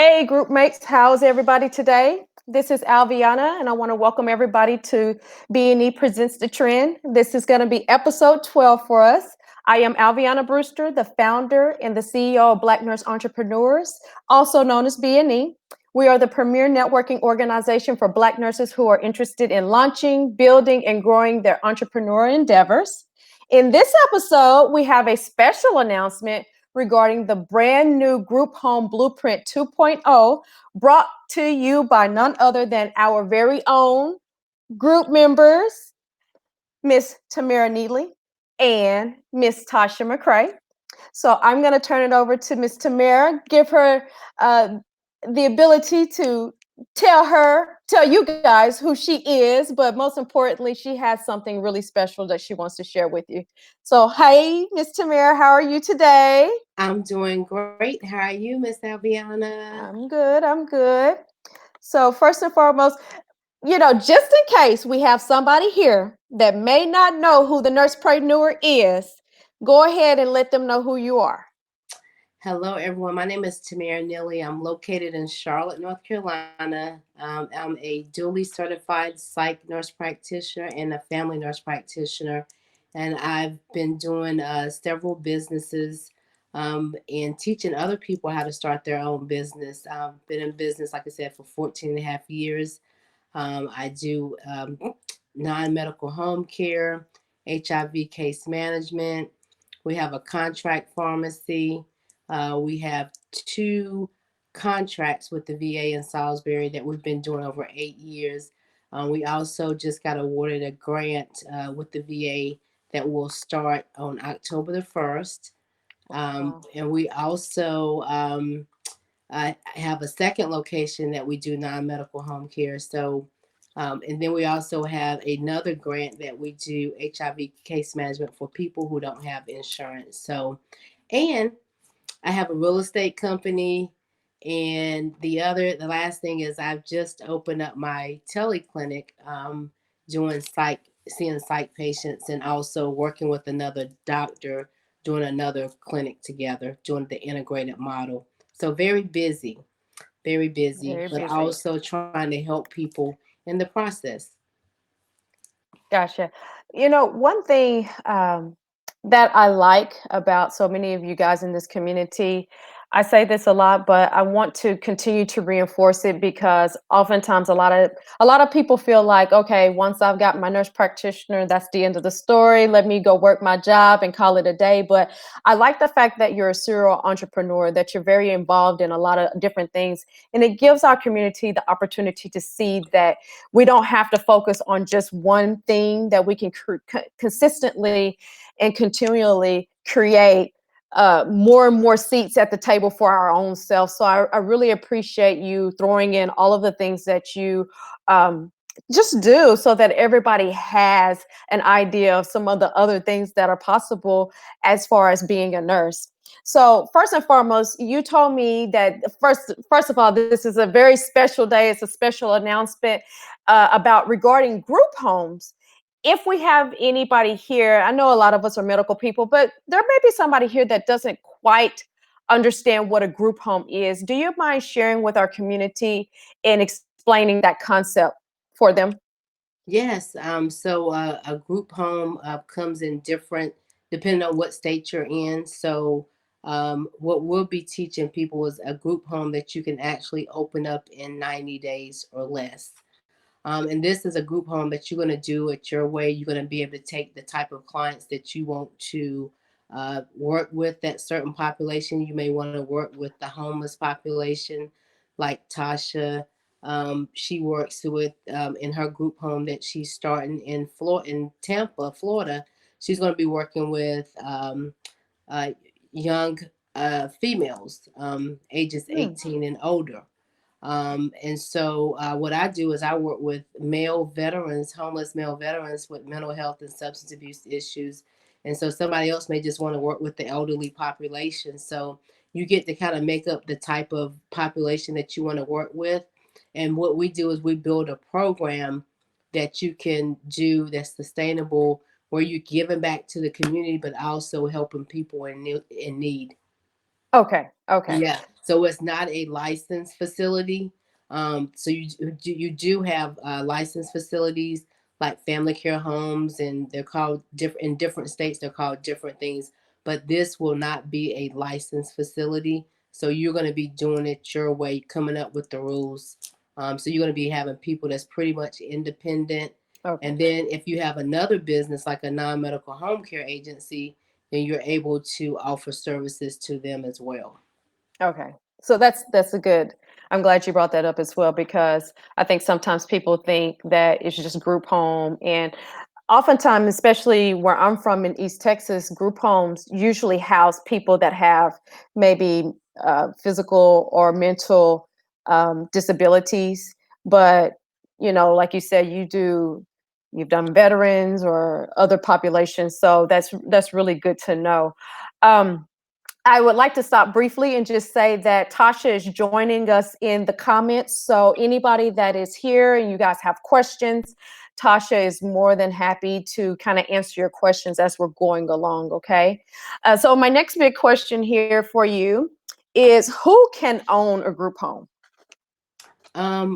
Hey, group mates, how's everybody today? This is Alviana, and I want to welcome everybody to B&E Presents the Trend. This is going to be episode 12 for us. I am Alviana Brewster, the founder and the CEO of Black Nurse Entrepreneurs, also known as B&E. We are the premier networking organization for Black nurses who are interested in launching, building, and growing their entrepreneurial endeavors. In this episode, we have a special announcement regarding the brand new Group Home Blueprint 2.0, brought to you by none other than our very own group members, Miss Tamara Neely and Miss Tasha McCray. So I'm going to turn it over to Miss Tamara, give her the ability to tell you guys who she is, but most importantly, she has something really special that she wants to share with you. So, hey, Miss Tamara, how are you today? I'm doing great. How are you, Miss Albiana? I'm good. I'm good. So, first and foremost, just in case we have somebody here that may not know who the nursepreneur is, go ahead and let them know who you are. Hello, everyone. My name is Tamara Neely. I'm located in Charlotte, North Carolina. I'm a duly certified psych nurse practitioner and a family nurse practitioner. And I've been doing several businesses and teaching other people how to start their own business. I've been in business, like I said, for 14 and a half years. I do non medical home care, HIV case management. We have a contract pharmacy. We have two contracts with the VA in Salisbury that we've been doing over 8 years. We also just got awarded a grant with the VA that will start on October the 1st. Wow. And we also I have a second location that we do non medical home care. So, and then we also have another grant that we do HIV case management for people who don't have insurance. So, and I have a real estate company. And the last thing is I've just opened up my teleclinic, doing seeing psych patients and also working with another doctor doing another clinic together, doing the integrated model. So very busy, Very but busy. also trying to help people in the process. Gotcha. One thing that I like about so many of you guys in this community, I say this a lot, but I want to continue to reinforce it because oftentimes a lot of people feel like, okay, once I've got my nurse practitioner, that's the end of the story. Let me go work my job and call it a day. But I like the fact that you're a serial entrepreneur, that you're very involved in a lot of different things, and it gives our community the opportunity to see that we don't have to focus on just one thing, that we can consistently and continually create more and more seats at the table for our own self. So I really appreciate you throwing in all of the things that you um, just do so that everybody has an idea of some of the other things that are possible as far as being a nurse. So first and foremost, you told me that first of all, this is a very special day. It's a special announcement about regarding group homes. If we have anybody here, I know a lot of us are medical people, but there may be somebody here that doesn't quite understand what a group home is. Do you mind sharing with our community and explaining that concept for them? Yes. So a group home comes in different, depending on what state you're in. So what we'll be teaching people is a group home that you can actually open up in 90 days or less. And this is a group home that you're going to do it your way. You're going to be able to take the type of clients that you want to work with that certain population. You may want to work with the homeless population, like Tasha. She works with in her group home that she's starting in in Tampa, Florida. She's going to be working with uh, young females, ages Hmm. 18 and older. And so what I do is I work with male veterans, homeless male veterans with mental health and substance abuse issues. And so somebody else may just want to work with the elderly population. So you get to kind of make up the type of population that you want to work with. And what we do is we build a program that you can do that's sustainable, where you're giving back to the community, but also helping people in need. Okay. Okay. Yeah. So it's not a licensed facility. So you do have licensed facilities like family care homes, and they're called different in different states. They're called different things, but this will not be a licensed facility. So you're going to be doing it your way, coming up with the rules. So you're going to be having people that's pretty much independent. Okay. And then if you have another business like a non-medical home care agency, then you're able to offer services to them as well. Okay. So that's a good. I'm glad you brought that up as well because I think sometimes people think that it's just group home and oftentimes, especially where I'm from in East Texas, group homes usually house people that have maybe physical or mental disabilities. But like you said, you've done veterans or other populations, so that's really good to know. Um, I would like to stop briefly and just say that Tasha is joining us in the comments. So anybody that is here and you guys have questions, Tasha is more than happy to kind of answer your questions as we're going along. Okay. So my next big question here for you is who can own a group home?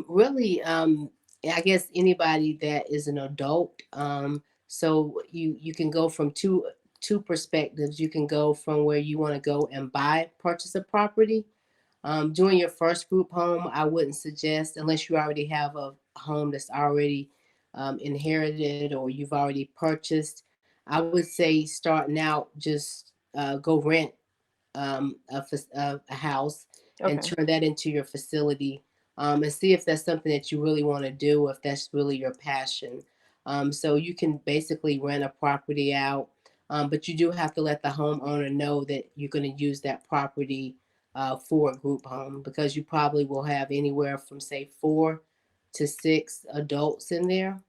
Really, I guess anybody that is an adult. So you can go from two perspectives. You can go from where you want to go and purchase a property. Doing your first group home, I wouldn't suggest unless you already have a home that's already inherited or you've already purchased. I would say starting out, just go rent a house and Okay. turn that into your facility, and see if that's something that you really want to do, if that's really your passion. So you can basically rent a property out, but you do have to let the homeowner know that you're going to use that property for a group home because you probably will have anywhere from say 4 to 6 adults in there.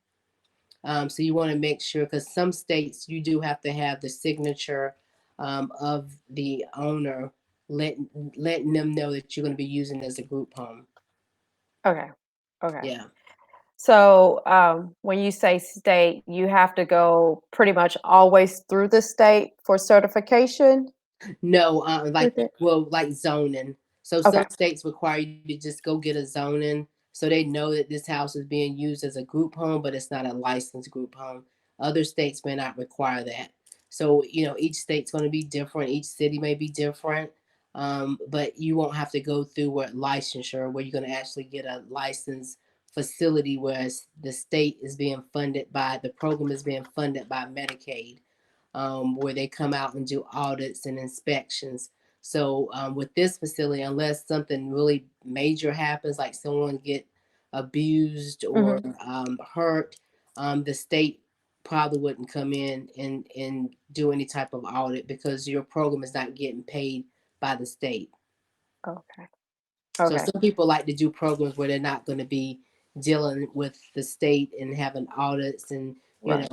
So you want to make sure because some states you do have to have the signature of the owner letting them know that you're going to be using it as a group home. Okay. Okay. Yeah. So when you say state, you have to go pretty much always through the state for certification No, with it. like zoning. So some Okay. states require you to just go get a zoning so they know that this house is being used as a group home, but it's not a licensed group home. Other states may not require that. So, each state's going to be different. Each city may be different. But you won't have to go through what licensure, where you're going to actually get a licensed facility, whereas the program is being funded by Medicaid, where they come out and do audits and inspections. So with this facility, unless something really major happens, like someone get abused or Hmm. hurt, the state probably wouldn't come in and do any type of audit because your program is not getting paid by the state. Okay. So Okay. some people like to do programs where they're not going to be dealing with the state and having audits and Right.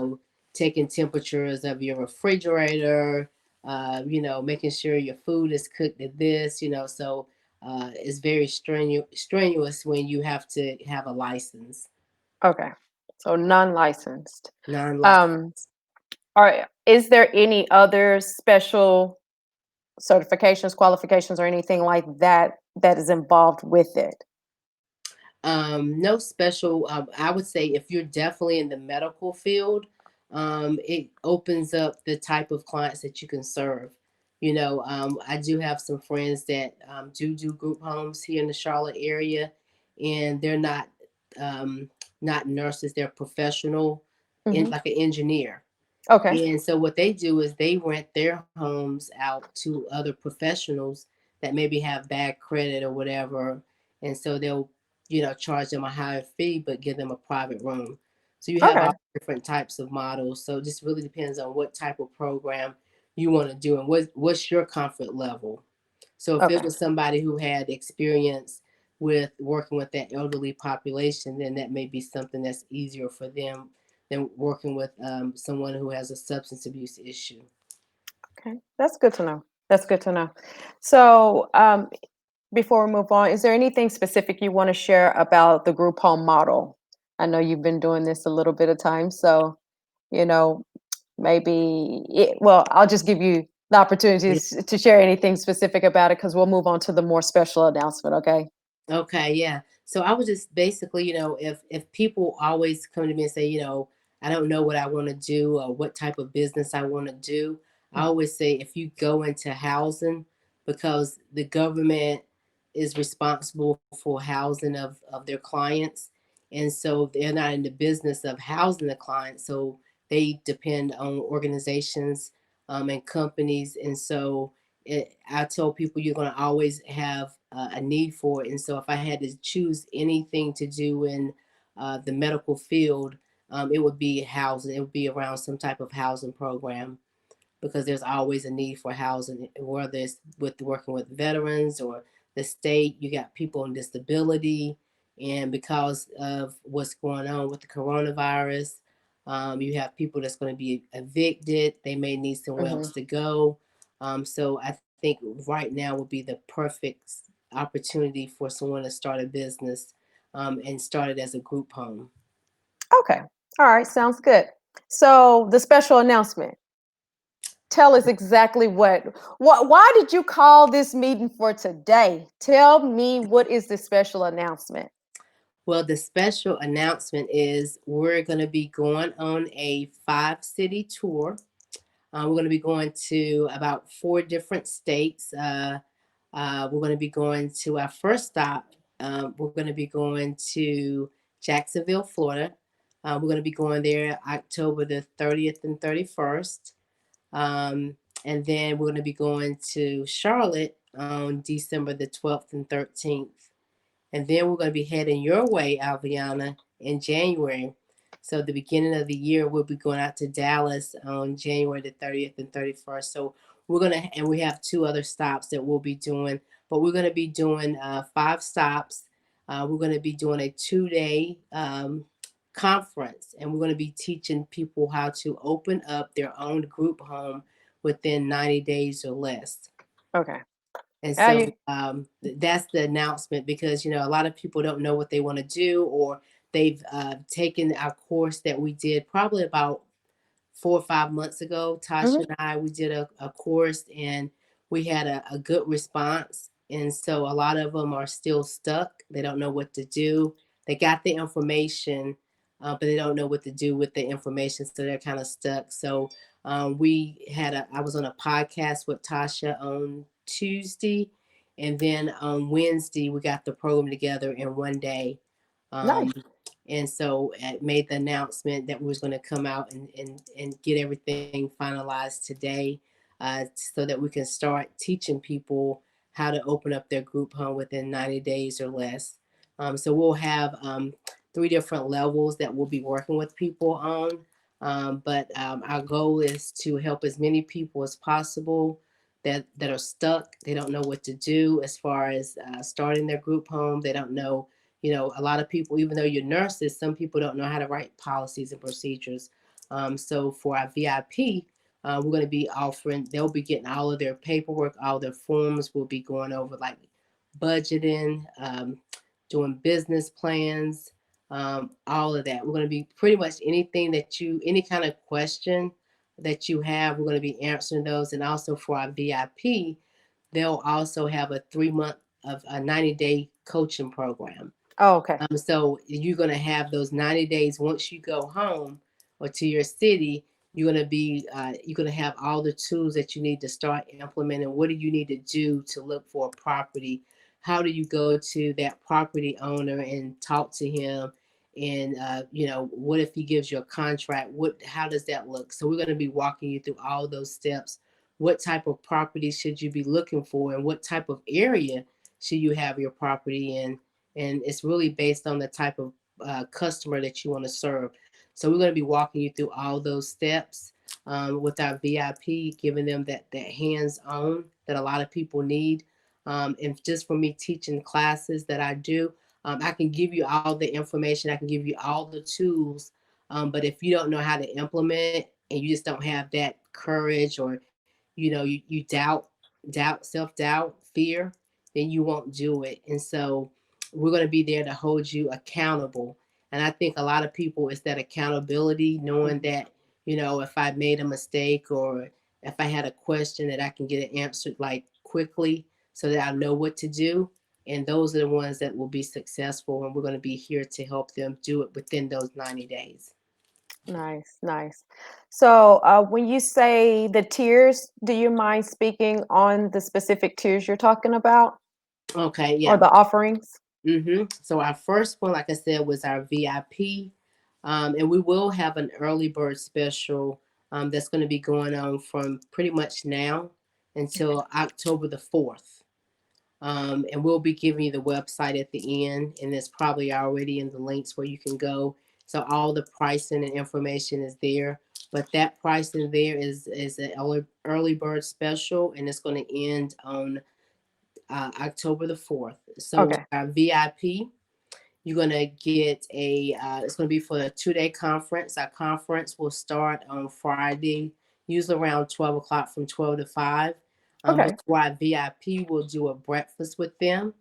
taking temperatures of your refrigerator, making sure your food is cooked at this, So it's very strenuous when you have to have a license, Okay. So non-licensed. non-licensed. Um, is there any other special certifications, qualifications, or anything like that that is involved with it? No special. I would say if you're definitely in the medical field, it opens up the type of clients that you can serve. I do have some friends that do group homes here in the Charlotte area, and they're um, not nurses; they're professional, in Hmm. like an engineer. Okay. And so what they do is they rent their homes out to other professionals that maybe have bad credit or whatever. And so they'll, charge them a higher fee, but give them a private room. So you have Okay. all different types of models. So it just really depends on what type of program you want to do and what's your comfort level. So if it Okay. was somebody who had experience with working with that elderly population, then that may be something that's easier for them than working with someone who has a substance abuse issue. Okay. That's good to know. That's good to know. So, before we move on, is there anything specific you want to share about the group home model? I know you've been doing this a little bit of time, so you know, maybe well, I'll just give you the opportunities to share anything specific about it because we'll move on to the more special announcement. Okay. Okay, yeah. So I was just basically, if people always come to me and say, I don't know what I want to do or what type of business I want to do, I Mhm. always say if you go into housing, because the government is responsible for housing of their clients, and so they're not in the business of housing the clients, so they depend on organizations and companies, and so I tell people you're going to always have a need for it. And so if I had to choose anything to do in the medical field, it would be housing. It would be around some type of housing program because there's always a need for housing, whether it's with working with veterans or the state. You got people on disability, and because of what's going on with the coronavirus, you have people that's going to be evicted. They may need somewhere else Mhm. to go. So I think right now would be the perfect opportunity for someone to start a business and start it as a group home. Okay. All right. Sounds good. So the special announcement. Tell us exactly what why did you call this meeting for today? Tell me what is the special announcement? Well, the special announcement is we're going to be going on a 5 city tour. We're going to be going to about 4 different states. We're going to be going to our first stop. We're going to be going to Jacksonville, Florida. We're going to be going there October the 30th and 31st. Um, and then we're going to be going to Charlotte on December the 12th and 13th. And then we're going to be heading your way, Alviana, in January. So the beginning of the year, we'll be going out to Dallas on January the 30th and 31st. So we're going to, and we have 2 other stops that we'll be doing, but we're going to be doing 5 stops. We're going to be doing a 2 day conference, and we're going to be teaching people how to open up their own group home within 90 days or less. Okay. And How so you that's the announcement because, a lot of people don't know what they want to do, or they've taken our course that we did probably about 4 or 5 months ago. Tasha Mhm. and I, we did a course and we had a good response. And so a lot of them are still stuck. They don't know what to do. They got the information, but they don't know what to do with the information. So they're kind of stuck. So I was on a podcast with Tasha on Tuesday. And then on Wednesday, we got the program together in one day. nice. Um, and so it made the announcement that we was going to come out and get everything finalized today so that we can start teaching people how to open up their group home within 90 days or less. So we'll have 3 different levels that we'll be working with people on. But our goal is to help as many people as possible that are stuck. They don't know what to do as far as starting their group home. They don't know, a lot of people, even though you're nurses, some people don't know how to write policies and procedures. So for our VIP, we're going to be offering, they'll be getting all of their paperwork, all their forms. We'll be going over like budgeting, doing business plans, all of that. We're going to be pretty much anything any kind of question that you have, we're going to be answering those. And also for our VIP, they'll also have a 3 month of a 90-day coaching program. Oh, okay. So you're going to have those 90 days once you go home or to your city. You're going to have all the tools that you need to start implementing. What do you need to do to look for a property? How do you go to that property owner and talk to him? And what if he gives you a contract? How does that look? So we're going to be walking you through all those steps. What type of property should you be looking for, and what type of area should you have your property in? And it's really based on the type of customer that you want to serve. So we're going to be walking you through all those steps with our VIP, giving them that hands-on that a lot of people need. And just for me teaching classes that I do, I can give you all the information. I can give you all the tools. But if you don't know how to implement it and you just don't have that courage, or you doubt, self-doubt, fear, then you won't do it. And so we're going to be there to hold you accountable. And I think a lot of people, it's that accountability, knowing Mhm. that, if I made a mistake, or if I had a question that I can get it answered like quickly so that I know what to do. And those are the ones that will be successful, and we're going to be here to help them do it within those 90 days. Nice, nice. So, when you say the tiers, do you mind speaking on the specific tiers you're talking about Okay, or yeah. the offerings? So our first one, like I said, was our VIP, and we will have an early bird special that's going to be going on from pretty much now until October the 4th. And we'll be giving you the website at the end, and it's probably already in the links where you can go. So all the pricing and information is there. But that pricing there is an early bird special, and it's going to end on October the 4th. So with Okay. our VIP, you're gonna get it's gonna be for a 2 day conference. Our conference will start on Friday, usually around 12 o'clock from 12 to 5. Okay. Before our VIP will do a breakfast with them.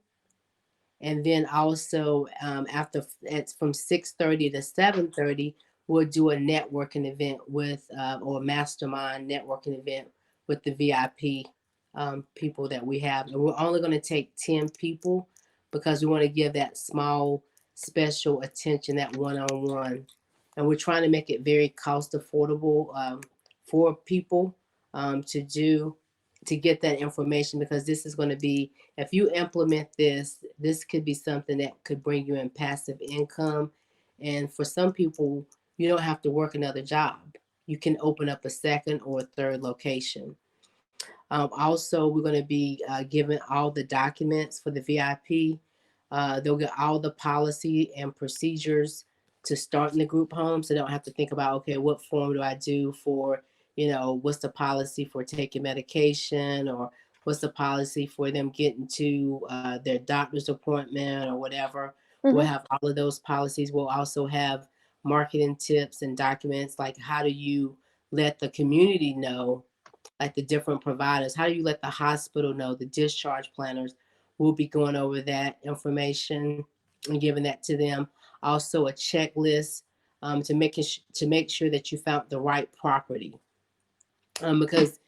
And then also after it's from 6:30 to 7:30, we'll do a networking event with or a mastermind networking event with the VIP people that we have. And we're only going to take 10 people because we want to give that small special attention, that one-on-one. And we're trying to make it very cost affordable for people to do to get that information, because this is going to be, if you implement this, this could be something that could bring you in passive income. And for some people, you don't have to work another job. You can open up a second or a third location. Also, we're going to be giving all the documents for the VIP. They'll get all the policy and procedures to start in the group home, so they don't have to think about, okay, what form do I do for, what's the policy for taking medication, or what's the policy for them getting to their doctor's appointment or whatever. We'll Mhm. have all of those policies. We'll also have marketing tips and documents, like how do you let the community know, like the different providers. How do you let the hospital know, the discharge planners? We'll be going over that information and giving that to them. Also, a checklist to make sure that you found the right property, because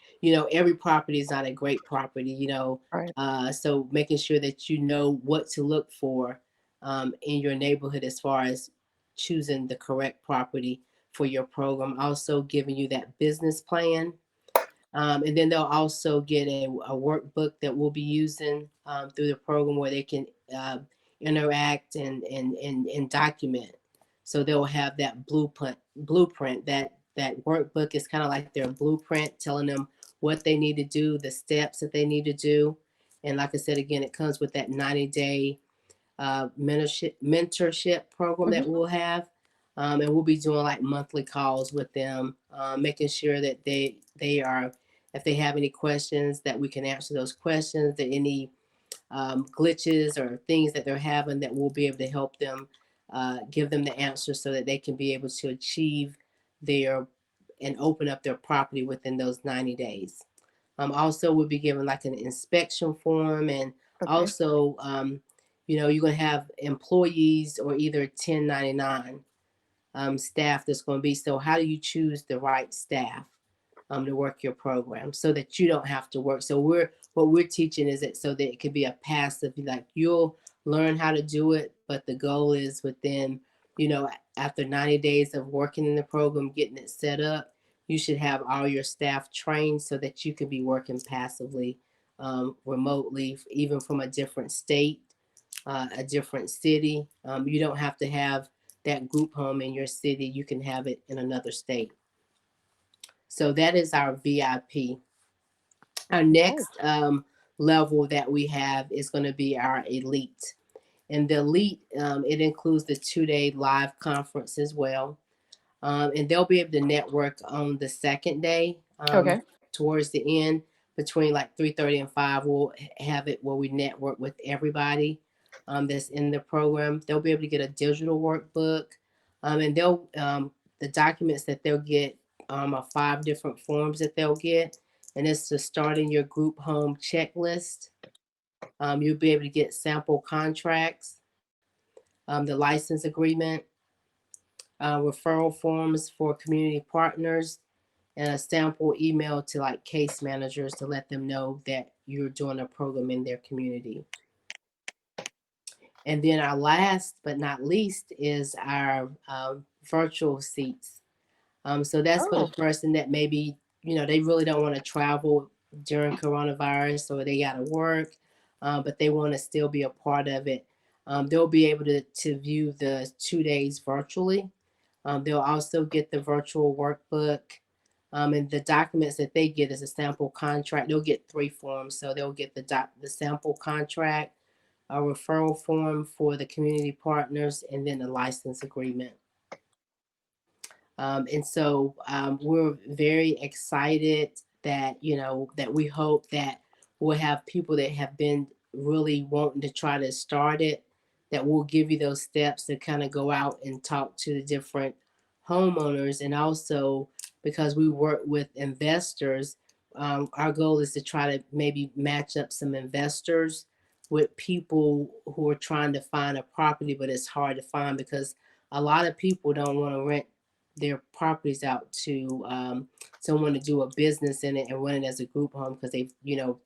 every property is not a great property. Right. So making sure that you know what to look for in your neighborhood as far as choosing the correct property for your program. Also giving you that business plan, and then they'll also get a workbook that we'll be using through the program, where they can interact and document. So they'll have that blueprint. That workbook is kind of like their blueprint, telling them what they need to do, the steps that they need to do. And like I said, again, it comes with that 90-day mentorship program Mhm. that we'll have, and we'll be doing like monthly calls with them, making sure that they are, if they have any questions, that we can answer those questions. That any glitches or things that they're having, that we'll be able to help them, give them the answers so that they can be able to achieve their and open up their property within those 90 days. Also, we'll be given like an inspection form, and Okay. also, you're going to have employees or either 1099 staff that's going to be. So, how do you choose the right staff to work your program so that you don't have to work? So, what we're teaching is it so that it could be a passive, like you'll learn how to do it, but the goal is within, you know, after 90 days of working in the program, getting it set up, you should have all your staff trained so that you can be working passively, remotely, even from a different state, a different city. You don't have to have that group home in your city. You can have it in another state. So that is our VIP. Our Nice. next level that we have is going to be our elite. And the elite, it includes the 2 day live conference as well. And they'll be able to network on the second day, Okay. towards the end, between like 3:30 and 5. We'll have it where we network with everybody that's in the program. They'll be able to get a digital workbook, and the documents that they'll get are 5 different forms that they'll get, and it's to start in your group home checklist. You'll be able to get sample contracts, the license agreement, referral forms for community partners, and a sample email to like case managers to let them know that you're doing a program in their community. And then our last but not least is our virtual seats. So that's for the Oh, person that maybe, they really don't want to travel during coronavirus, or they got to work, but they want to still be a part of it. They'll be able to view the 2 days virtually. They'll also get the virtual workbook. And the documents that they get is a sample contract. They'll get three forms. So they'll get the sample contract, a referral form for the community partners, and then the license agreement. And so we're very excited that, that we hope that we'll have people that have been really wanting to try to start it, that will give you those steps to kind of go out and talk to the different homeowners. And also, because we work with investors, our goal is to try to maybe match up some investors with people who are trying to find a property, but it's hard to find because a lot of people don't want to rent their properties out to someone to do a business in it and run it as a group home, because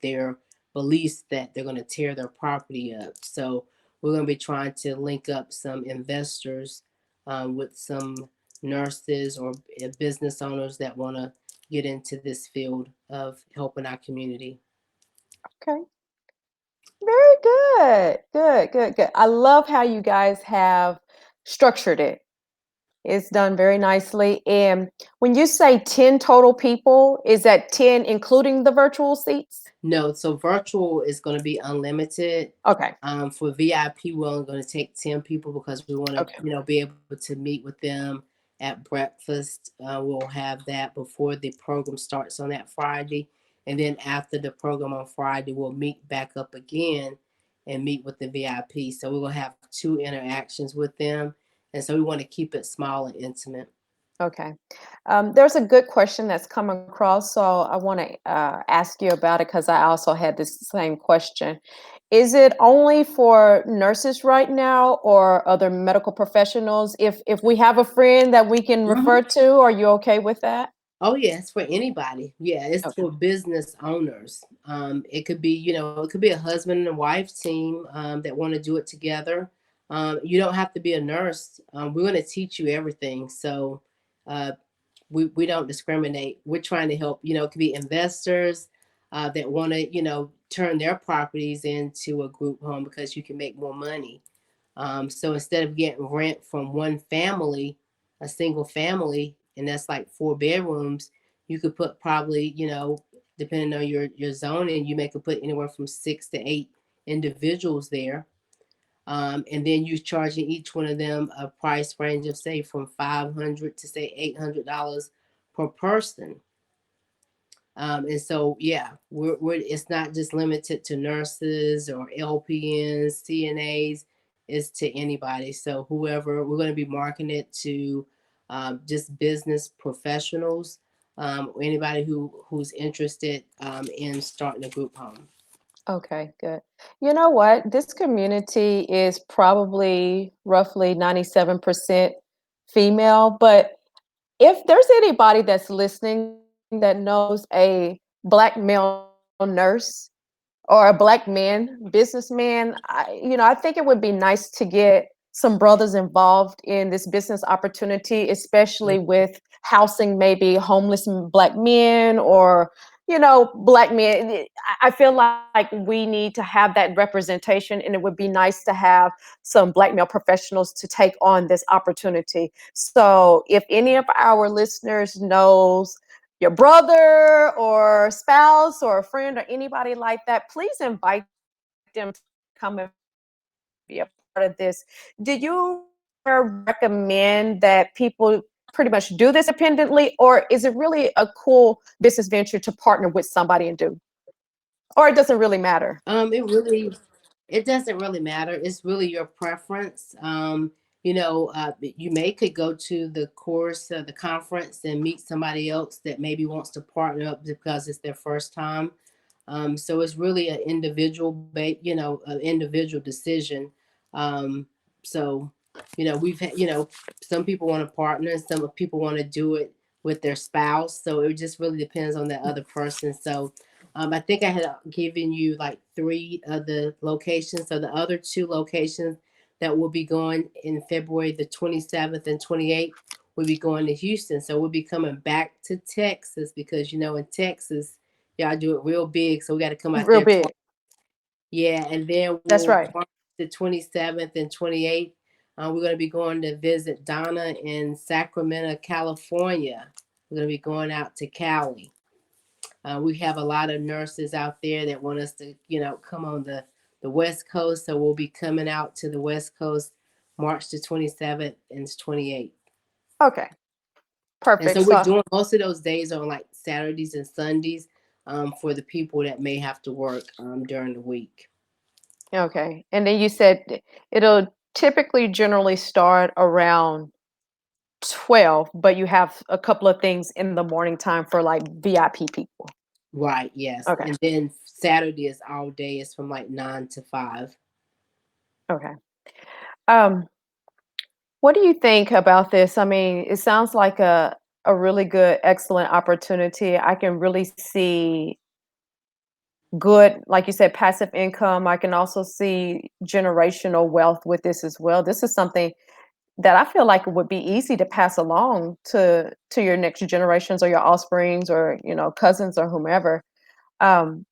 their beliefs that they're going to tear their property up. So we're going to be trying to link up some investors with some nurses or business owners that want to get into this field of helping our community. okay. Very good. Good, good, good. I love how you guys have structured it. It's done very nicely. And when you say 10 total people, is that 10 including the virtual seats? No, so virtual is going to be unlimited. Okay. For VIP, we're only going to take 10 people because we want to, Okay. be able to meet with them at breakfast. We'll have that before the program starts on that Friday. And then after the program on Friday, we'll meet back up again and meet with the VIP. So we're going to have two interactions with them. And so we want to keep it small and intimate. Okay. There's a good question that's come across, so I want to ask you about it because I also had this same question. Is it only for nurses right now, or other medical professionals? If we have a friend that we can Mm-hmm. refer to, are you okay with that? Oh yeah, it's for anybody. Yeah, it's Okay. for business owners. It could be, it could be a husband and a wife team that want to do it together. You don't have to be a nurse. We're going to teach you everything. So uh, we don't discriminate. We're trying to help. It could be investors that want to, turn their properties into a group home because you can make more money. So instead of getting rent from one family, a single family, and that's like 4 bedrooms, you could put probably, depending on your zoning, you may could put anywhere from 6 to 8 individuals there. And then you charging each one of them a price range of say from 500 to say $800 per person. And so, yeah, it's not just limited to nurses or LPNs, CNAs, it's to anybody. So, whoever, we're going to be marketing it to just business professionals, anybody who's interested in starting a group home. Okay, good. You know what? This community is probably roughly 97% female, but if there's anybody that's listening that knows a Black male nurse or a Black man businessman, I think it would be nice to get some brothers involved in this business opportunity, especially with housing maybe homeless Black men, or Black men. I feel like we need to have that representation, and it would be nice to have some Black male professionals to take on this opportunity. So if any of our listeners knows your brother or spouse or a friend or anybody like that, please invite them to come and be a part of this. Do you recommend that people pretty much do this independently, or is it really a cool business venture to partner with somebody and do? Or it doesn't really matter? It doesn't really matter. It's really your preference. You may could go to the course, the conference, and meet somebody else that maybe wants to partner up because it's their first time. So it's really an an individual decision. So we've had, some people want to partner, some people want to do it with their spouse. So it just really depends on the other person. So I think I had given you like three of the locations. So the other two locations that will be going in February the 27th and 28th will be going to Houston. So we'll be coming back to Texas because, in Texas, y'all do it real big. So we got to come out Real there twice. big. Yeah. And then That's we'll right. March the 27th and 28th. We're going to be going to visit Donna in Sacramento, California. We're going to be going out to Cali. We have a lot of nurses out there that want us to, come on the West Coast. So we'll be coming out to the West Coast March the 27th and 28th. Okay. And Perfect. so we're So, doing most of those days on like Saturdays and Sundays for the people that may have to work during the week. okay. And then you said it'll typically generally start around 12, but you have a couple of things in the morning time for like VIP people. Right, yes. Okay. And then Saturday is all day. It's from like 9 to 5. Okay. Um, what do you think about this? I mean, it sounds like a really good, excellent opportunity. I can really see good, like you said, passive income. I can also see generational wealth with this as well. This is something that I feel like it would be easy to pass along to your next generations or your offsprings or cousins or whomever. Um,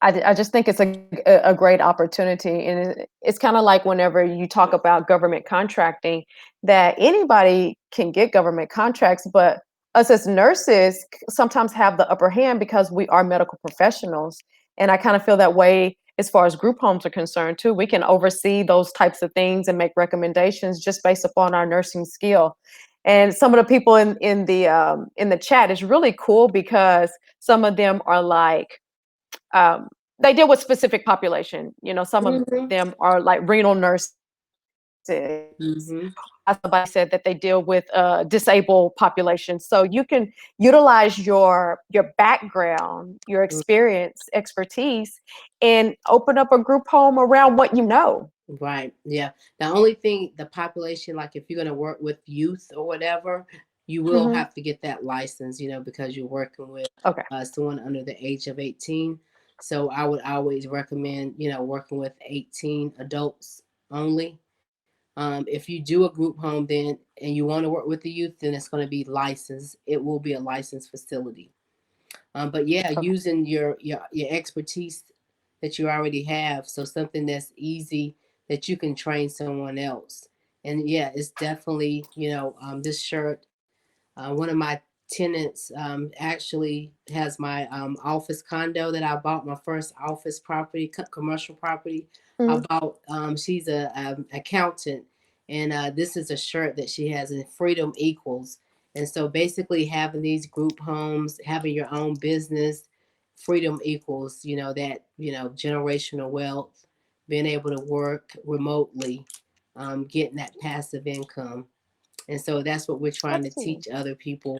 I just think it's a great opportunity, and it's kind of like whenever you talk about government contracting, that anybody can get government contracts, but us as nurses sometimes have the upper hand because we are medical professionals, and I kind of feel that way as far as group homes are concerned too. We can oversee those types of things and make recommendations just based upon our nursing skill. And some of the people in the chat is really cool because some of them are like um, they deal with specific population. Some of Mm-hmm. them are like renal nurses. Mm-hmm. Somebody said that they deal with disabled populations. So you can utilize your background, your experience, expertise, and open up a group home around what you know. Right. Yeah. The only thing, the population, like if you're going to work with youth or whatever, you will Hmm. have to get that license, because you're working with Okay. someone under the age of 18. So I would always recommend, working with 18 adults only. If you do a group home then and you want to work with the youth, then it's going to be licensed. It will be a licensed facility. But yeah, Okay. using your expertise that you already have, so something that's easy that you can train someone else. And yeah, it's definitely this shirt. One of my tenants actually has my office condo that I bought, my first office property, commercial property. I Mhm. bought. She's a accountant, and this is a shirt that she has, and freedom equals. And so basically, having these group homes, having your own business, freedom equals. That generational wealth, being able to work remotely, getting that passive income. And so that's what we're trying to Absolutely. teach other people,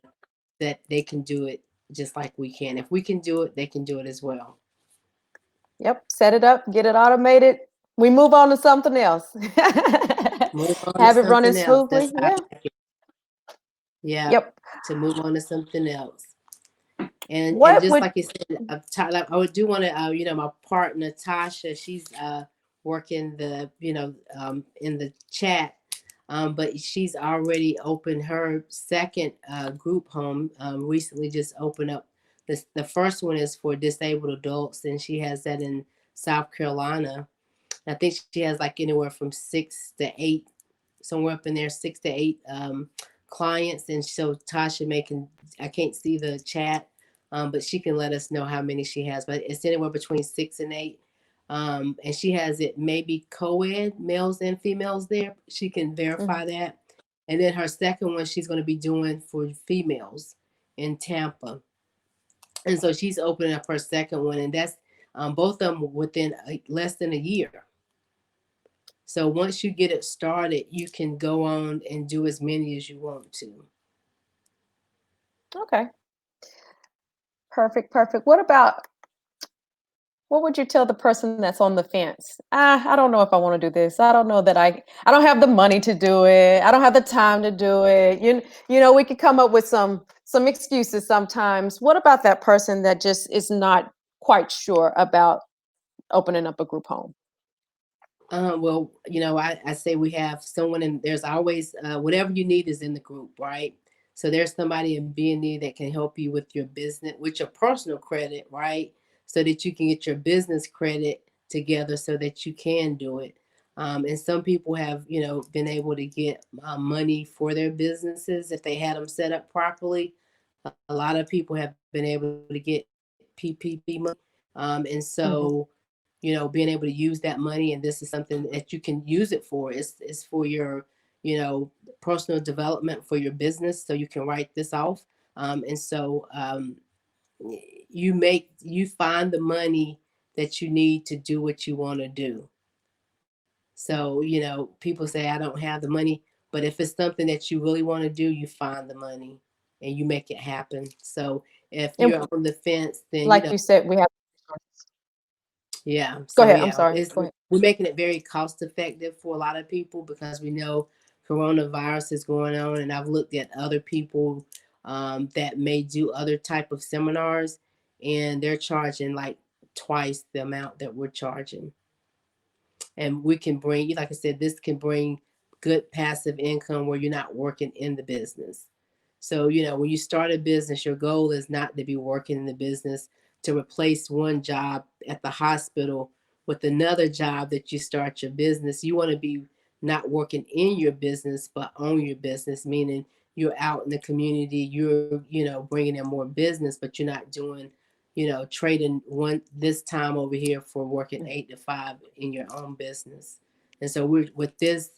that they can do it just like we can. If we can do it, they can do it as well. Yep. Set it up, get it automated. We move on to something else. Move on to Have it running something else. smoothly. That's how, Yeah. yeah, Yep. to move on to something else. And What just would like you said, like, I would do want to, my partner Tasha, she's working in the chat, but she's already opened her second group home. Recently, just opened up. The first one is for disabled adults, and she has that in South Carolina. I think she has like anywhere from 6 to 8, somewhere up in there, 6 to 8 clients. And so Tasha making, I can't see the chat, but she can let us know how many she has. But it's anywhere between 6 and 8. And she has it maybe co-ed, males and females there. She can mhm. verify that. And then her second one, she's going to be doing for females in Tampa. And so she's opening up her second one, and that's both of them within less than a year. So once you get it started, you can go on and do as many as you want to. Okay. Perfect. Perfect. What about what would you tell the person that's on the fence? I don't know if I want to do this. I don't know that I don't have the money to do it. I don't have the time to do it. We could come up with some excuses sometimes. What about that person that just is not quite sure about opening up a group home? Well, I say we have someone, and there's always whatever you need is in the group, right? So there's somebody in B&E that can help you with your business, with your personal credit, right? So that you can get your business credit together so that you can do it. And some people have, been able to get money for their businesses if they had them set up properly. A lot of people have been able to get PPP money. And Mhm. so being able to use that money, and this is something that you can use it for. It's for your, personal development for your business, so you can write this off. And so you find the money that you need to do what you want to do. So people say I don't have the money, but if it's something that you really want to do, you find the money and you make it happen. So if And you're on the fence, then like you said, we have resources. yeah. Go So ahead. I'm yeah, sorry. it's Go ahead. we're making it very cost effective for a lot of people because we know coronavirus is going on, and I've looked at other people that may do other type of seminars, and they're charging like twice the amount that we're charging. And we can bring, like I said, this can bring good passive income where you're not working in the business. So, when you start a business, your goal is not to be working in the business to replace one job at the hospital with another job that you start your business. You want to be not working in your business, but on your business, meaning you're out in the community, you're, bringing in more business, but you're not doing, trading one this time over here for working 8 to 5 in your own business. And so we're with this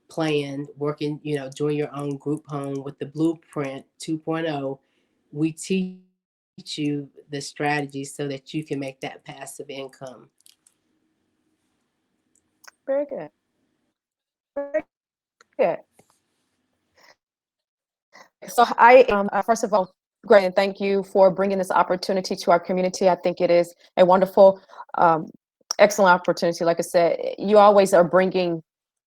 plan, working, doing your own group home with the Blueprint 2.0, we teach you the strategies so that you can make that passive income. Very good. Very good. So I first of all, great, and thank you for bringing this opportunity to our community. I think it is a wonderful, um, excellent opportunity. Like I said, you always are bringing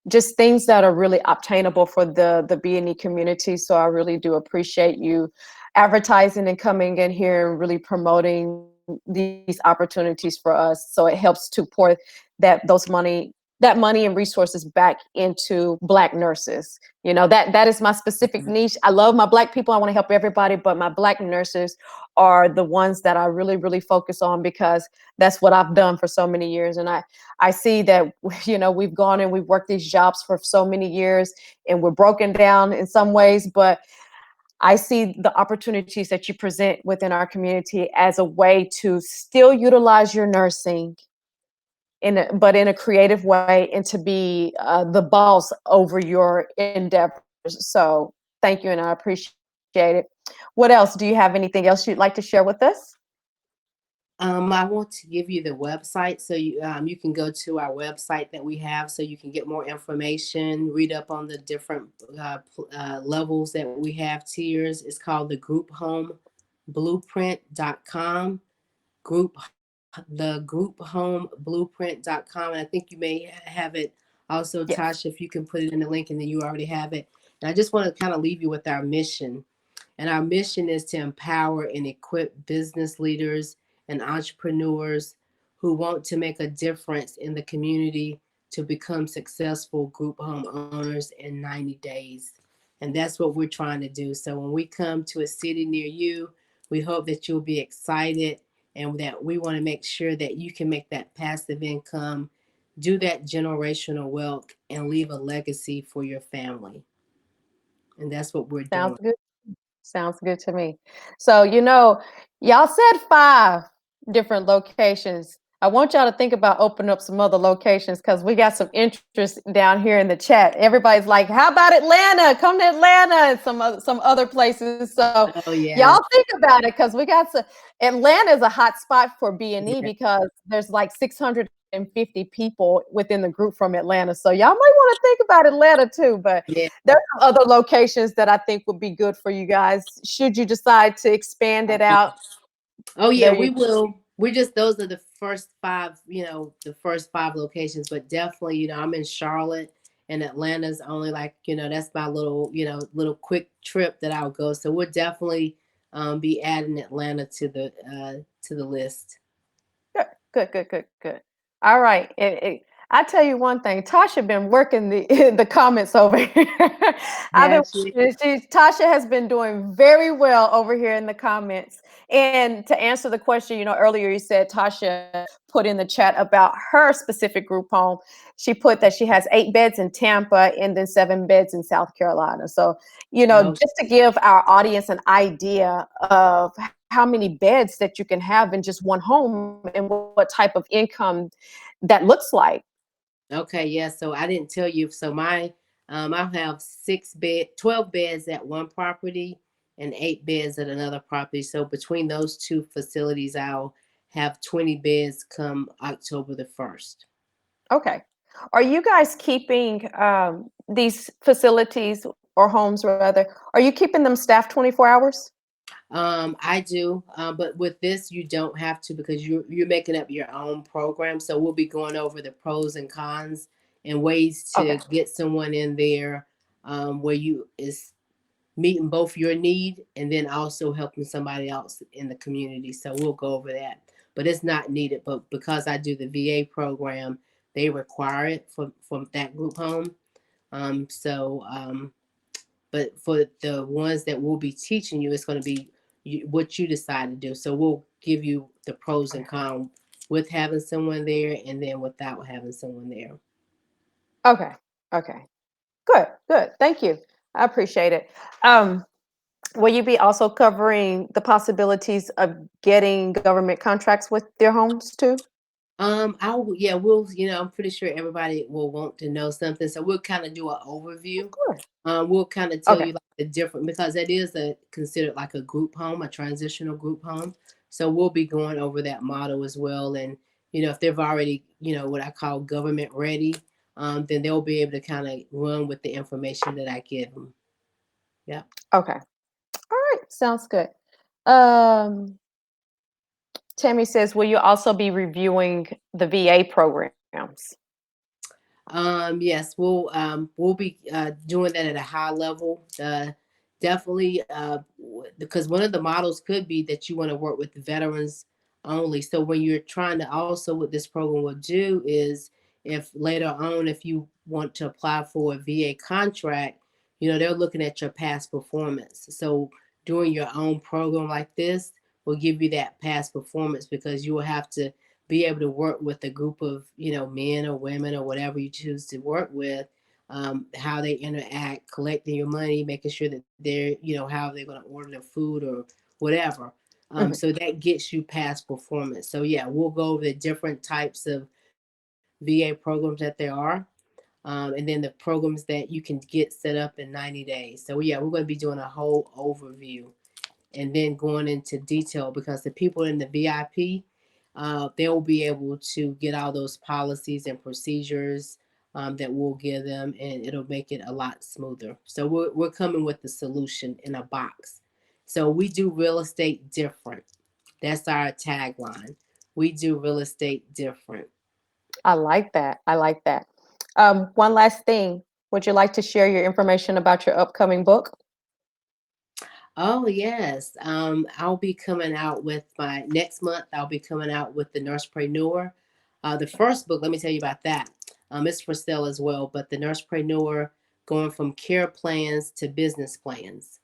just things that are really obtainable for the B&E community. So I really do appreciate you advertising and coming in here and really promoting these opportunities for us. So it helps to pour that money and resources back into Black nurses. That is my specific niche. I love my Black people. I want to help everybody, but my Black nurses are the ones that I really, really focus on because that's what I've done for so many years. And I see that, we've gone and we've worked these jobs for so many years and we're broken down in some ways, but I see the opportunities that you present within our community as a way to still utilize your nursing but in a creative way, and to be the boss over your endeavors. So thank you, and I appreciate it. What else? Do you have anything else you'd like to share with us? I want to give you the website so you can go to our website that we have so you can get more information, read up on the different levels that we have, tiers. It's called the Group Home Blueprint.com. Group the Group Home Blueprint.com. And I think you may have it also, Yes. Tasha, if you can put it in the link and then you already have it. And I just want to kind of leave you with our mission. And our mission is to empower and equip business leaders and entrepreneurs who want to make a difference in the community to become successful group home owners in 90 days. And that's what we're trying to do. So when we come to a city near you, we hope that you'll be excited and that we want to make sure that you can make that passive income, do that generational wealth, and leave a legacy for your family. And that's what we're Sounds doing. good. Sounds good to me. So, y'all said 5 different locations. I want y'all to think about opening up some other locations because we got some interest down here in the chat. Everybody's like, "How about Atlanta? Come to Atlanta and some other places." So, Oh, yeah. y'all think about it because we got some. Atlanta is a hot spot for B&E Yeah. because there's like 650 people within the group from Atlanta. So y'all might want to think about Atlanta too. But Yeah. there are other locations that I think would be good for you guys should you decide to expand it out. Oh yeah, There you we will. we're just, those are the first five, the first five locations, but definitely, I'm in Charlotte, and Atlanta's only like, that's my little, little quick trip that I'll go. So we'll definitely be adding Atlanta to the list. Good, good, good, good, good. All right. I tell you one thing, Tasha been working the the comments over here. I've been Actually, Tasha has been doing very well over here in the comments. And to answer the question, earlier you said Tasha put in the chat about her specific group home. She put that she has 8 beds in Tampa and then 7 beds in South Carolina. So, oh, just to give our audience an idea of how many beds that you can have in just one home and what type of income that looks like. okay, yeah. So I didn't tell you. So I have 12 beds at one property and 8 beds at another property. So between those two facilities, I'll have 20 beds come October the 1st. Okay. Are you guys keeping these facilities or homes rather? Are you keeping them staffed 24 hours? I do, but with this, you don't have to, because you're making up your own program. So we'll be going over the pros and cons and ways to Okay. get someone in there, where you is meeting both your need and then also helping somebody else in the community. So we'll go over that, but it's not needed. But because I do the VA program, they require it from that group home. But for the ones that we'll be teaching you, it's going to be what you decide to do. So we'll give you the pros and cons with having someone there, and then without having someone there. Okay. Okay. Good. Good. Thank you. I appreciate it. Um, will you be also covering the possibilities of getting government contracts with their homes too? Yeah, we'll, I'm pretty sure everybody will want to know something. So we'll kind of do an Of overview. course. We'll kind of tell Okay. you like the different, because it is considered like a group home, a transitional group home. So we'll be going over that model as well. And, if they've already, what I call government ready, then they'll be able to kind of run with the information that I give them. Yeah. Okay. All right. Sounds good. Um, Tammy says, will you also be reviewing the VA programs? Yes, we'll be doing that at a high level. Definitely, because one of the models could be that you want to work with the veterans only. So when you're trying to, also what this program will do is, if later on, if you want to apply for a VA contract, they're looking at your past performance. So doing your own program like this will give you that past performance, because you will have to be able to work with a group of men or women or whatever you choose to work with, how they interact, collecting your money, making sure that they're, how they're going to order the food or whatever. Mhm. So that gets you past performance. So yeah, we'll go over the different types of VA programs that there are, and then the programs that you can get set up in 90 days. So yeah, we're going to be doing a whole overview and then going into detail, because the people in the VIP, they'll be able to get all those policies and procedures, that we'll give them, and it'll make it a lot smoother. So we're coming with the solution in a box. So we do real estate different. That's our tagline. We do real estate different. I like that. I like that. One last thing. Would you like to share your information about your upcoming book? Oh yes. I'll be coming out with my next month. I'll be coming out with the Nursepreneur. The first book, let me tell you about that. It's for sale as well, but the Nursepreneur, going from care plans to business plans.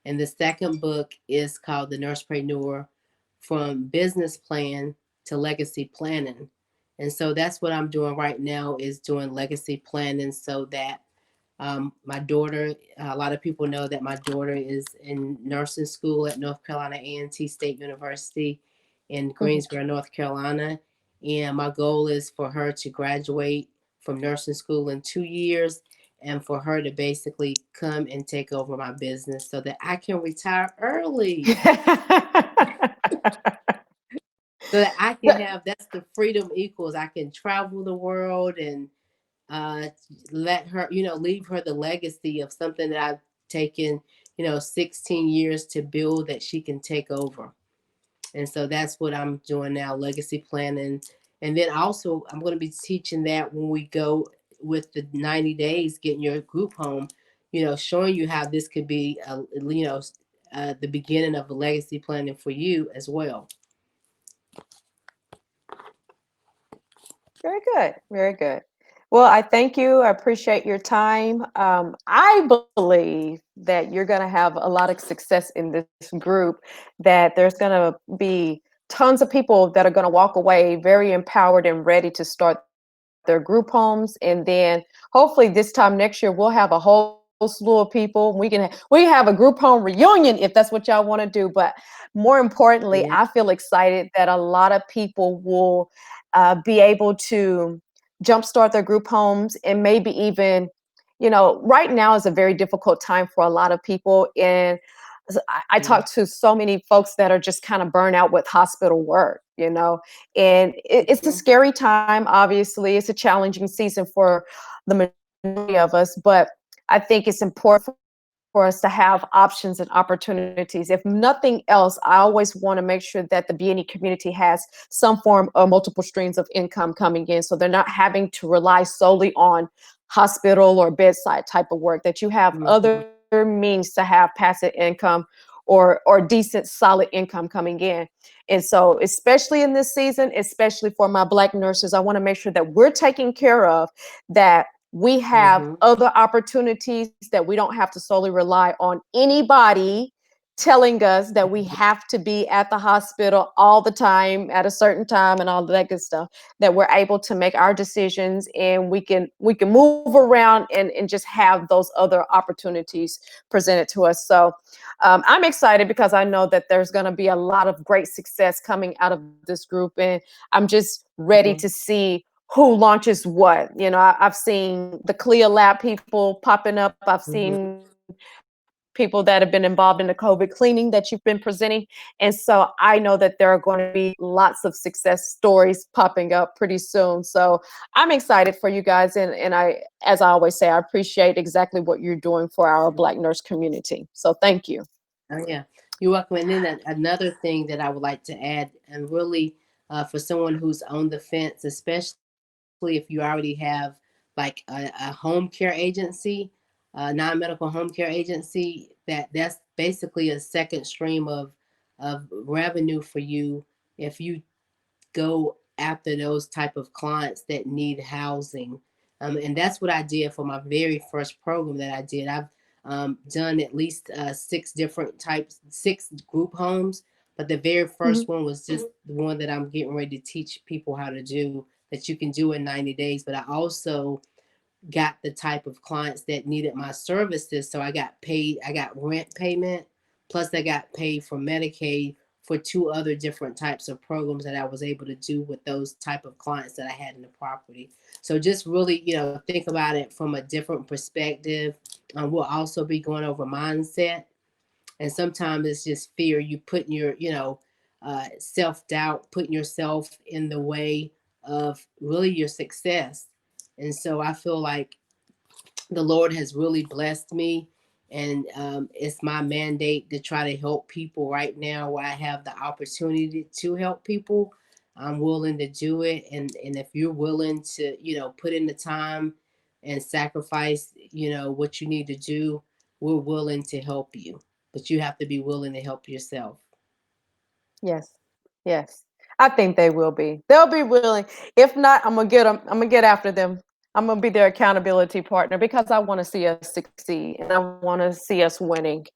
And the second book is called the Nursepreneur, from business plan to legacy planning. And so that's what I'm doing right now, is doing legacy planning, so that my daughter, a lot of people know that my daughter is in nursing school at North Carolina A&T State University in Mhm. Greensboro, North Carolina. And my goal is for her to graduate from nursing school in 2 years, and for her to basically come and take over my business so that I can retire early. So that I can The- have, that's the freedom equals, I can travel the world and uh, let her, leave her the legacy of something that I've taken, 16 years to build, that she can take over. And so that's what I'm doing now, legacy planning. And then also, I'm going to be teaching that when we go with the 90 days, getting your group home, showing you how this could be, the beginning of a legacy planning for you as well. Very good. Very good. Well, I thank you. I appreciate your time. I believe that you're going to have a lot of success in this group, that there's going to be tons of people that are going to walk away very empowered and ready to start their group homes. And then hopefully this time next year, we'll have a whole slew of people. We have a group home reunion if that's what y'all want to do. But more importantly, Yeah. I feel excited that a lot of people will be able to jumpstart their group homes, and maybe even, right now is a very difficult time for a lot of people. And I Yeah. talk to so many folks that are just kind of burnt out with hospital work, and it's a Mhm. scary time. Obviously, it's a challenging season for the majority of us, but I think it's important for us to have options and opportunities. If nothing else, I always want to make sure that the B&E community has some form of multiple streams of income coming in, so they're not having to rely solely on hospital or bedside type of work, that you have Mhm. other means to have passive income or decent solid income coming in. And so especially in this season, especially for my Black nurses, I want to make sure that we're taken care of, that we have Mhm. other opportunities, that we don't have to solely rely on anybody telling us that we have to be at the hospital all the time at a certain time and all that good stuff, that we're able to make our decisions, and we can move around and just have those other opportunities presented to us. So I'm excited because I know that there's going to be a lot of great success coming out of this group, and I'm just ready Mhm. to see who launches what. I've seen the CLIA lab people popping up. I've Mhm. seen people that have been involved in the COVID cleaning that you've been presenting. And so I know that there are going to be lots of success stories popping up pretty soon. So I'm excited for you guys. And as I always say, I appreciate exactly what you're doing for our Black nurse community. So thank you. Oh yeah, you're welcome. And then another thing that I would like to add, and really, for someone who's on the fence, especially if you already have like a home care agency, a non-medical home care agency, that's basically a second stream of revenue for you if you go after those type of clients that need housing. And that's what I did for my very first program that I did. I've done at least six group homes, but the very Mhm. first one was just the one that I'm getting ready to teach people how to do, that you can do in 90 days. But I also got the type of clients that needed my services. So I got paid, I got rent payment, plus I got paid for Medicaid for two other different types of programs that I was able to do with those type of clients that I had in the property. So just really, think about it from a different perspective. We'll also be going over mindset. And sometimes it's just fear. You putting your, self-doubt, putting yourself in the way of really your success. And so I feel like the Lord has really blessed me, and it's my mandate to try to help people right now where I have the opportunity to help people. I'm willing to do it, and if you're willing to, put in the time and sacrifice, what you need to do, we're willing to help you. But you have to be willing to help yourself. Yes. Yes. I think they will be. They'll be willing. If not, I'm gonna get them. I'm gonna get after them. I'm gonna be their accountability partner because I want to see us succeed and I want to see us winning.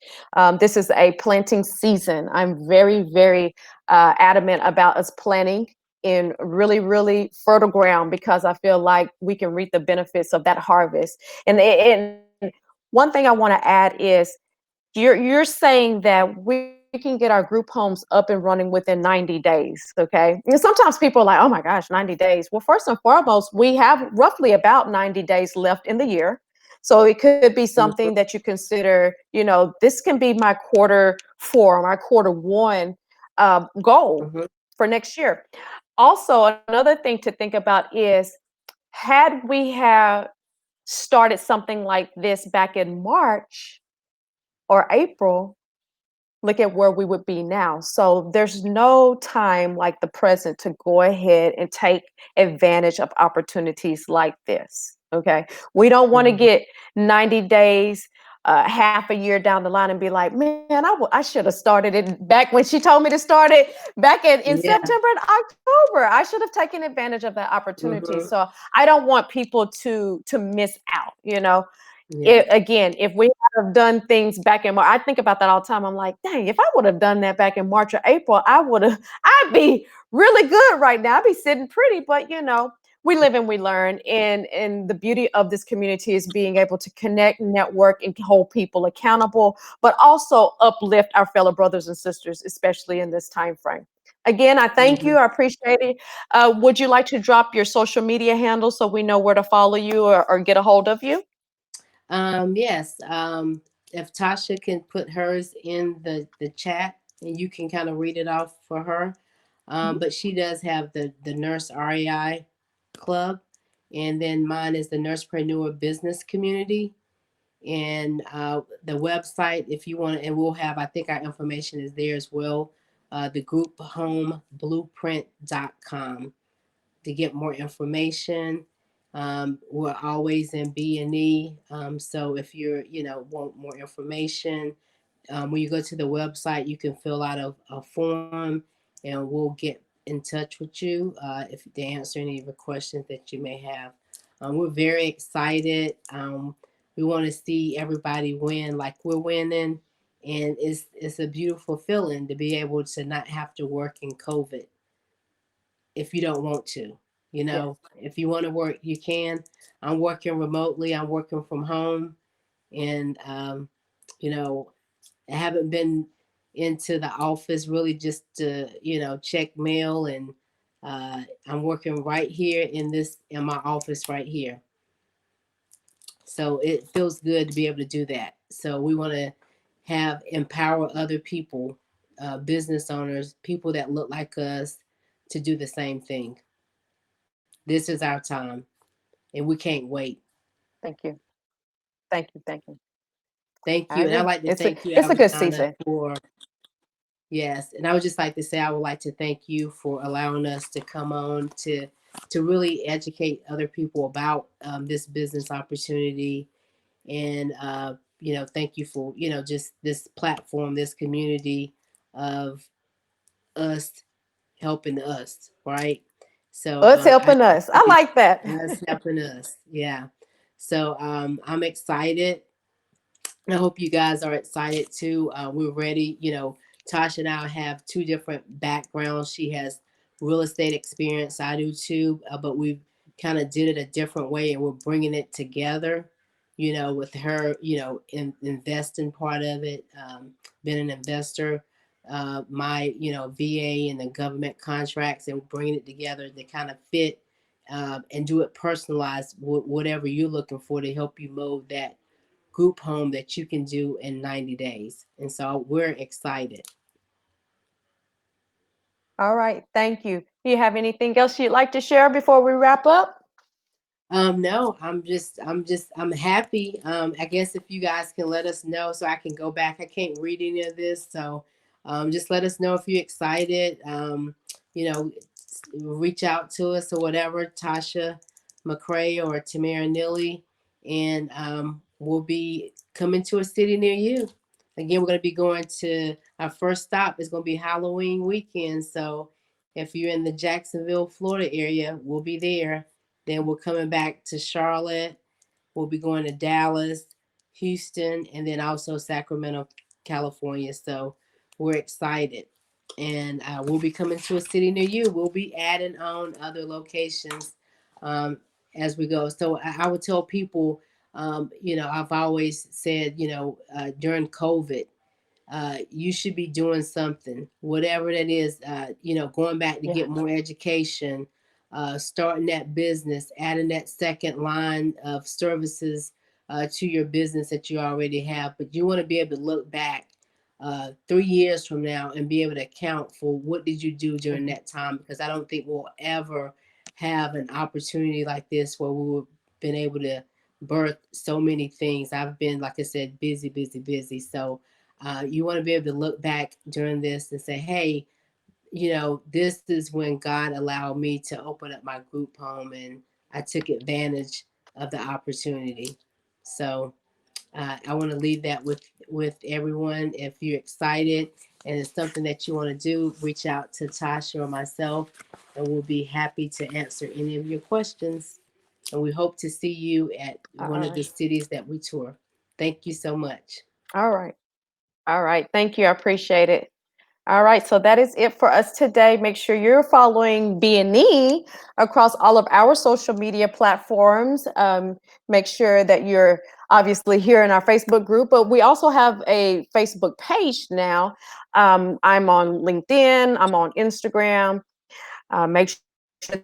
This is a planting season. I'm very, very adamant about us planting in really, really fertile ground, because I feel like we can reap the benefits of that harvest. And one thing I want to add is, you're saying that we can get our group homes up and running within 90 days, okay? And sometimes people are like, oh my gosh, 90 days. Well, first and foremost, we have roughly about 90 days left in the year. So it could be Mhm. something that you consider, this can be my quarter four, my quarter one goal Mhm. for next year. Also, another thing to think about is, had we have started something like this back in March or April, look at where we would be now. So there's no time like the present to go ahead and take advantage of opportunities like this. Okay. We don't want to Mhm. get 90 days, half a year down the line and be like, man, I should have started it back when she told me to start it back in Yeah. September and October. I should have taken advantage of that opportunity. Mhm. So I don't want people to miss out, you know. Yeah. Again, if we have done things back in March, I think about that all the time. I'm like, dang, if I would have done that back in March or April, I'd be really good right now. I'd be sitting pretty, but we live and we learn. And the beauty of this community is being able to connect, network, and hold people accountable, but also uplift our fellow brothers and sisters, especially in this time frame. Again, I thank you. Mhm. I appreciate it. Would you like to drop your social media handle so we know where to follow you or get a hold of you? Yes. If Tasha can put hers in the chat and you can kind of read it off for her. Mhm. But she does have the Nurse REI Club, and then mine is the Nursepreneur Business Community. And the website, if you want, and we'll have, I think our information is there as well. The group home blueprint.com to get more information. We're always in B&E. So if you're, want more information, when you go to the website, you can fill out a form and we'll get in touch with you if to answer any of the questions that you may have. We're very excited. We want to see everybody win like we're winning. And it's a beautiful feeling to be able to not have to work in COVID if you don't want to. Yes. If you want to work, you can. I'm working remotely. I'm working from home, and you know, I haven't been into the office really just to check mail, and I'm working right here in my office right here. So it feels good to be able to do that. So we want to have empower other people, business owners, people that look like us, to do the same thing. This is our time, and we can't wait. Thank you. Thank you. Thank you. Thank I you, and I'd agree. like to It's a thank you, it's a good Aviana, season. for yes. And I would just like to say I would like to thank you for allowing us to come on to really educate other people about this business opportunity, and thank you for just this platform, this community of us helping us, right? So It's I helping us. I like that. us helping us, yeah. So I'm excited. I hope you guys are excited too. We're ready. Tasha and I have two different backgrounds. She has real estate experience. I do too, but we kind of did it a different way, and we're bringing it together. With her, investing part of it, being an investor, my, VA and the government contracts, and bringing it together to kind of fit and do it personalized, whatever you're looking for to help you mold that group home that you can do in 90 days. And so we're excited. All right. Thank you. Do you have anything else you'd like to share before we wrap up? No, I'm happy. I guess if you guys can let us know so I can go back. I can't read any of this. So just let us know if you're excited. You know, reach out to us or whatever, Tasha McCray or Tamara Neely, and we'll be coming to a city near you. Again, we're going to be going to our first stop is going to be Halloween weekend. So if you're in the Jacksonville, Florida area, we'll be there. Then we're coming back to Charlotte. We'll be going to Dallas, Houston, and then also Sacramento, California. So we're excited. And we'll be coming to a city near you. We'll be adding on other locations um, as we go. So I would tell people, I've always said, during COVID, you should be doing something, whatever that is, going back to Yeah. get more education, starting that business, adding that second line of services to your business that you already have. But you want to be able to look back 3 years from now and be able to account for what did you do during Mhm. that time, because I don't think we'll ever have an opportunity like this where we have been able to birth so many things. I've been, like I said, busy, busy, busy. So You want to be able to look back during this and say, hey, this is when God allowed me to open up my group home and I took advantage of the opportunity. So I want to leave that with everyone. If you're excited and it's something that you want to do, reach out to Tasha or myself, and we'll be happy to answer any of your questions. And we hope to see you at All one of the right. cities that we tour. Thank you so much. All right. All right. Thank you. I appreciate it. All right, so that is it for us today. Make sure you're following B&E across all of our social media platforms. Make sure that you're obviously here in our Facebook group, but we also have a Facebook page now. I'm on LinkedIn, I'm on Instagram. Make sure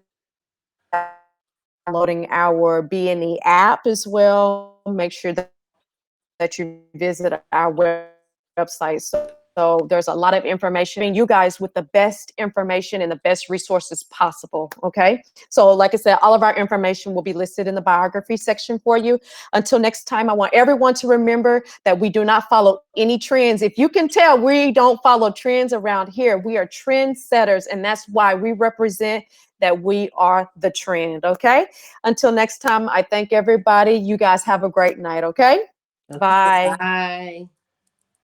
downloading our B&E app as well. Make sure that you visit our website. So there's a lot of information, you guys, with the best information and the best resources possible. Okay. So like I said, all of our information will be listed in the biography section for you. Until next time, I want everyone to remember that we do not follow any trends. If you can tell, we don't follow trends around here. We are trendsetters, and that's why we represent that we are the trend. Okay. Until next time, I thank everybody. You guys have a great night. Okay. Okay, Bye. bye.